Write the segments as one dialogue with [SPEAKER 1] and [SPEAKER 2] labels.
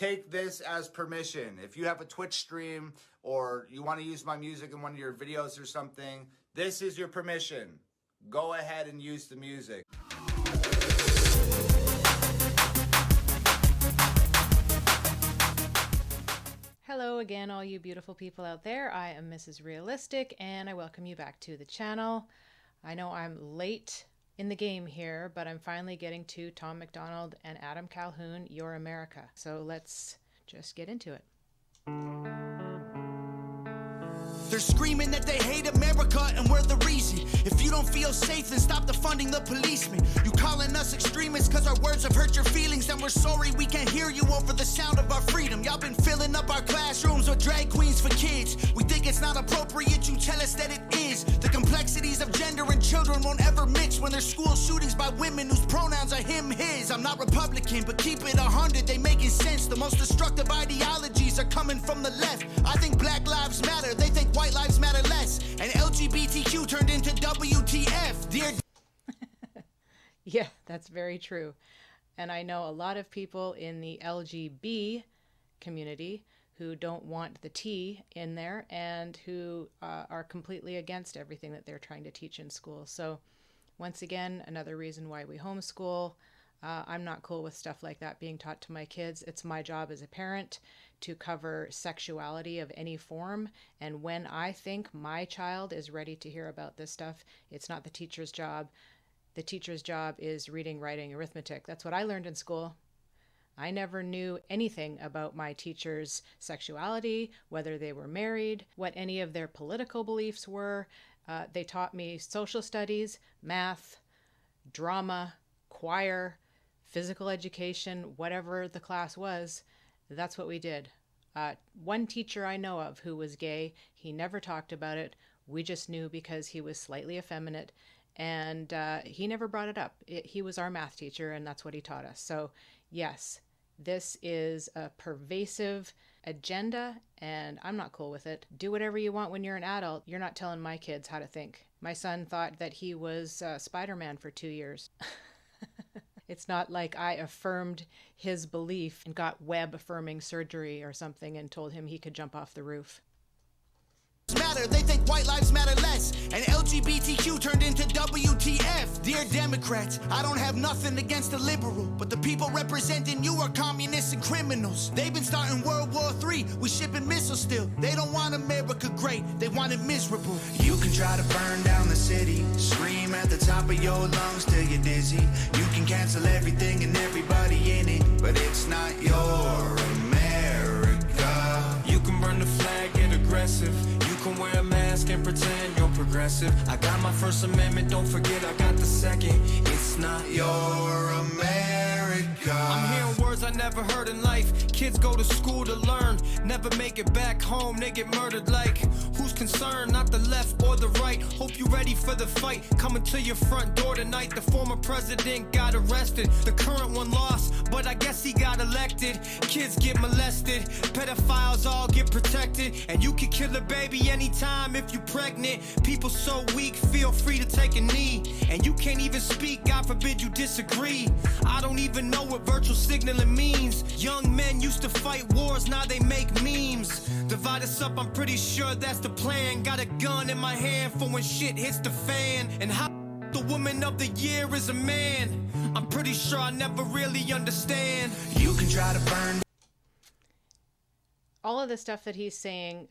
[SPEAKER 1] take this as permission. If you have a Twitch stream or you want to use my music in one of your videos or something, this is your permission. Go ahead and use the music.
[SPEAKER 2] Hello again, all you beautiful people out there. I am Mrs. Realistic, and I welcome you back to the channel. I know I'm late in the game here, but I'm finally getting to Tom MacDonald and Adam Calhoun, Your America. So let's just get into it.
[SPEAKER 3] They're screaming that they hate America and we're the reason. If you don't feel safe, then stop defunding the policemen. You calling us extremists cause our words have hurt your feelings, and we're sorry we can't hear you over the sound of our freedom. Y'all been filling up our classrooms with drag queens for kids. We think it's not appropriate, you tell us that it is. The complexities of gender and children won't ever mix when there's school shootings by women whose pronouns are him, his. I'm not Republican, but keep it 100, they making sense. The most destructive ideologies are coming from the left. I think Black Lives Matter, they think white lives matter less, and LGBTQ turned into WTF. Dear
[SPEAKER 2] Yeah, that's very true. And I know a lot of people in the LGB community who don't want the T in there and who are completely against everything that they're trying to teach in school. So once again, another reason why we homeschool. I'm not cool with stuff like that being taught to my kids. It's my job as a parent to cover sexuality of any form. And when I think my child is ready to hear about this stuff, it's not the teacher's job. The teacher's job is reading, writing, arithmetic. That's what I learned in school. I never knew anything about my teacher's sexuality, whether they were married, what any of their political beliefs were. They taught me social studies, math, drama, choir, physical education, whatever the class was. That's what we did. One teacher I know of who was gay, he never talked about it. We just knew because he was slightly effeminate, and he never brought it up. He was our math teacher, and that's what he taught us. So yes, this is a pervasive agenda, and I'm not cool with it. Do whatever you want when you're an adult. You're not telling my kids how to think. My son thought that he was Spider-Man for 2 years. It's not like I affirmed his belief and got web affirming surgery or something and told him he could jump off the roof.
[SPEAKER 3] matter, they think white lives matter less, and LGBTQ turned into WTF. Dear Democrats, I don't have nothing against the liberal, but the people representing you are communists and criminals. They've been starting World War III, we shipping missiles still. They don't want America great, they want it miserable. You can try to burn down the city, scream at the top of your lungs till you're dizzy. You can cancel everything and everybody in it, but it's not your America. You can burn the flag, get aggressive. You can wear a mask and pretend you're progressive. I got my First Amendment, don't forget I got the second. It's not your America. I'm hearing words I never heard in life. Kids go to school to learn, never make it back home, they get murdered like. Who's concerned? Not the left or the right. Hope you're ready for the fight. Coming to your front door tonight. The former president got arrested. The current one lost, but I guess he got elected. Kids get molested, pedophiles all get protected, and you can kill a baby anytime if you're pregnant. People so weak, feel free to take a knee. And you can't even speak, God forbid you disagree. I don't even know what virtual signaling means. Young men used to fight wars, now they make memes. Divide us up, I'm pretty sure that's the plan. Got a gun in my hand for when shit hits the fan. And how the woman of the year is a man, I'm pretty sure I never really understand. You can try to burn.
[SPEAKER 2] All of the stuff that he's saying,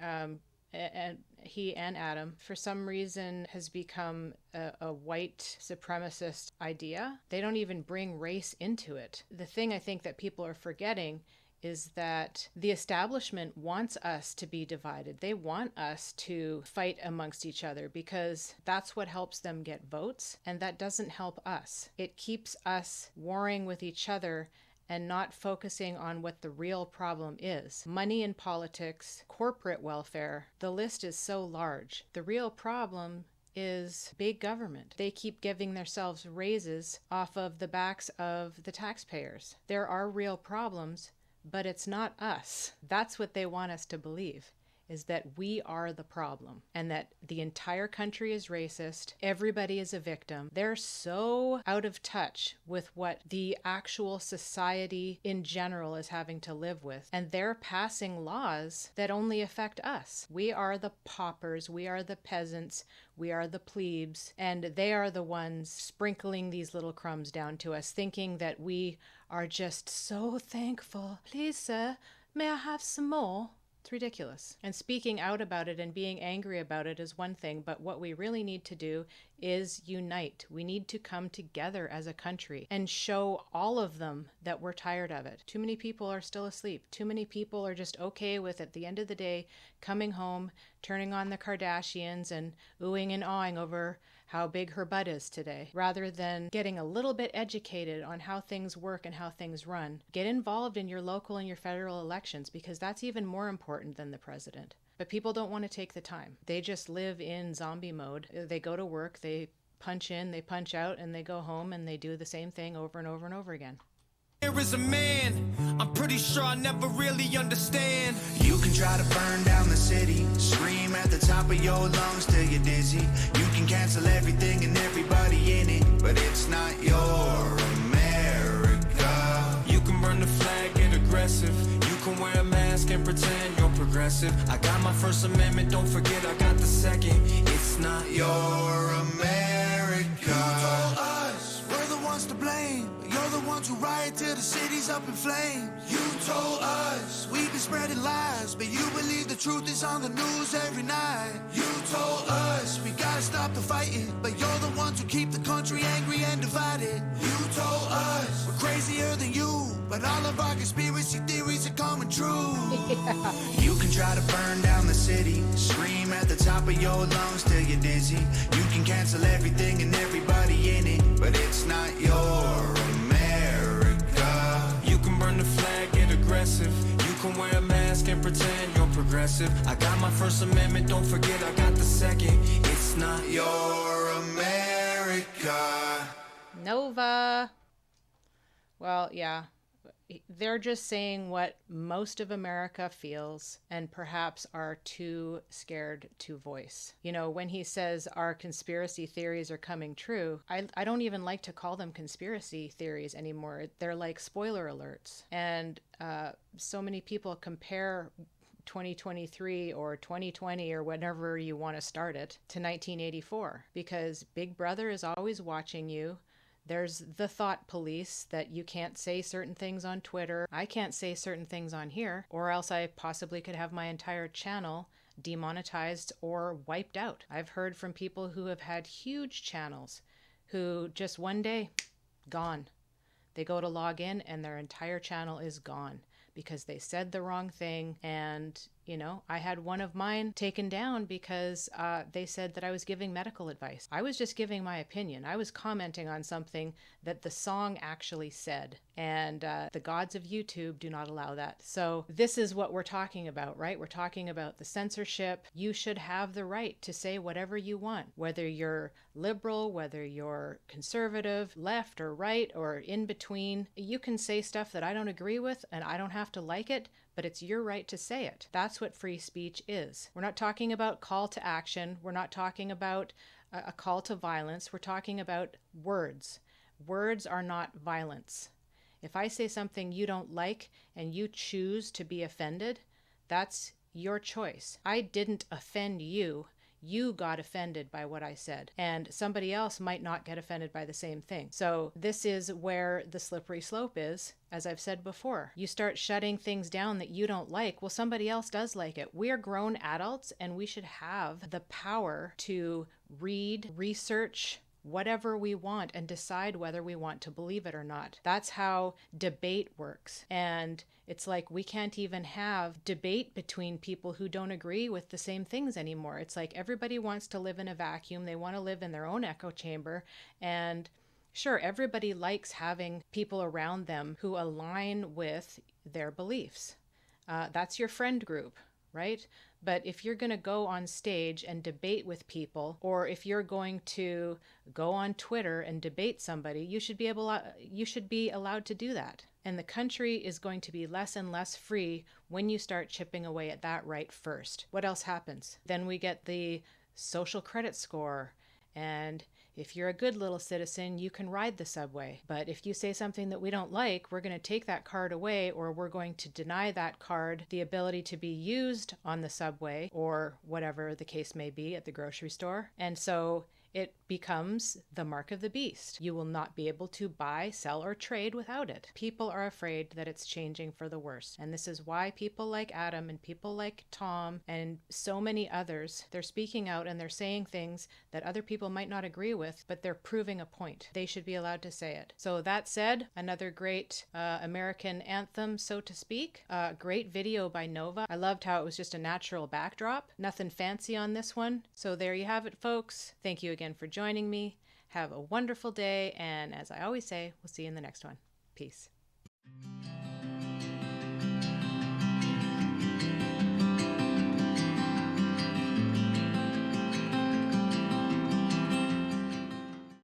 [SPEAKER 2] and he and Adam, for some reason, has become a white supremacist idea. They don't even bring race into it. The thing I think that people are forgetting is that the establishment wants us to be divided. They want us to fight amongst each other because that's what helps them get votes, and that doesn't help us. It keeps us warring with each other and not focusing on what the real problem is. Money in politics, corporate welfare, the list is so large. The real problem is big government. They keep giving themselves raises off of the backs of the taxpayers. There are real problems, but it's not us. That's what they want us to believe. is that we are the problem and that the entire country is racist. Everybody is a victim. They're so out of touch with what the actual society in general is having to live with. And they're passing laws that only affect us. We are the paupers. We are the peasants. We are the plebes. And they are the ones sprinkling these little crumbs down to us, thinking that we are just so thankful. Please, sir, may I have some more? It's ridiculous. And speaking out about it and being angry about it is one thing, but what we really need to do is unite. We need to come together as a country and show all of them that we're tired of it. Too many people are still asleep. Too many people are just okay with, at the end of the day, coming home, turning on the Kardashians and oohing and awing over how big her butt is today, rather than getting a little bit educated on how things work and how things run. Get involved in your local and your federal elections, because that's even more important than the president. But people don't want to take the time. They just live in zombie mode. They go to work, they punch in, they punch out, and they go home and they do the same thing over and over and over again.
[SPEAKER 3] There is a man, I'm pretty sure I never really understand. You can try to burn down the city, scream at the top of your lungs till you're dizzy. You can cancel everything and everybody in it, but it's not your America. You can burn the flag, get aggressive. You can wear a mask and pretend you're progressive. I got my First Amendment, don't forget I got the second. It's not your America. You told us we're the ones to blame. You're the ones who riot till the city's up in flames. You told us we've been spreading lies, but you believe the truth is on the news every night. You told us we gotta stop the fighting, but you're the ones who keep the country angry and divided. You told us we're crazier than you, but all of our conspiracy theories are coming true. Yeah. You can try to burn down the city, scream at the top of your lungs till you're dizzy. You can cancel everything and everybody in it, but it's not your America. You can burn the flag, get aggressive. You can wear a mask and pretend you're progressive. I got my First Amendment, don't forget I got the second. It's not your America.
[SPEAKER 2] Nova. Well, yeah. They're just saying what most of America feels and perhaps are too scared to voice. You know, when he says our conspiracy theories are coming true, I don't even like to call them conspiracy theories anymore. They're like spoiler alerts. And so many people compare 2023 or 2020 or whenever you want to start it to 1984, because Big Brother is always watching you. There's the thought police that you can't say certain things on Twitter. I can't say certain things on here, or else I possibly could have my entire channel demonetized or wiped out. I've heard from people who have had huge channels who just one day, gone. They go to log in and their entire channel is gone because they said the wrong thing. And, you know, I had one of mine taken down because they said that I was giving medical advice. I was just giving my opinion. I was commenting on something that the song actually said. And the gods of YouTube do not allow that. So this is what we're talking about, right? We're talking about the censorship. You should have the right to say whatever you want, whether you're liberal, whether you're conservative, left or right, or in between. You can say stuff that I don't agree with and I don't have to like it, but it's your right to say it. That's what free speech is. We're not talking about call to action. We're not talking about a call to violence. We're talking about words. Words are not violence. If I say something you don't like and you choose to be offended, that's your choice. I didn't offend you. You got offended by what I said, and somebody else might not get offended by the same thing. So this is where the slippery slope is. As I've said before, you start shutting things down that you don't like. Well, somebody else does like it. We are grown adults and we should have the power to read, research, whatever we want and decide whether we want to believe it or not. That's how debate works. And it's like we can't even have debate between people who don't agree with the same things anymore. It's like everybody wants to live in a vacuum. They want to live in their own echo chamber. And sure, everybody likes having people around them who align with their beliefs. That's your friend group. right? But if you're going to go on stage and debate with people, or if you're going to go on Twitter and debate somebody, you should be allowed to do that. And the country is going to be less and less free when you start chipping away at that right first. What else happens? Then we get the social credit score, and if you're a good little citizen, you can ride the subway. But if you say something that we don't like, we're going to take that card away, or we're going to deny that card the ability to be used on the subway or whatever the case may be at the grocery store. And so it becomes the mark of the beast. You will not be able to buy, sell, or trade without it. People are afraid that it's changing for the worse. And this is why people like Adam and people like Tom and so many others, they're speaking out and they're saying things that other people might not agree with, but they're proving a point. They should be allowed to say it. So that said, another great American anthem, so to speak. Great video by Nova. I loved how it was just a natural backdrop. Nothing fancy on this one. So there you have it, folks. Thank you again for joining me. Have a wonderful day, and as I always say, we'll see you in the next one. Peace.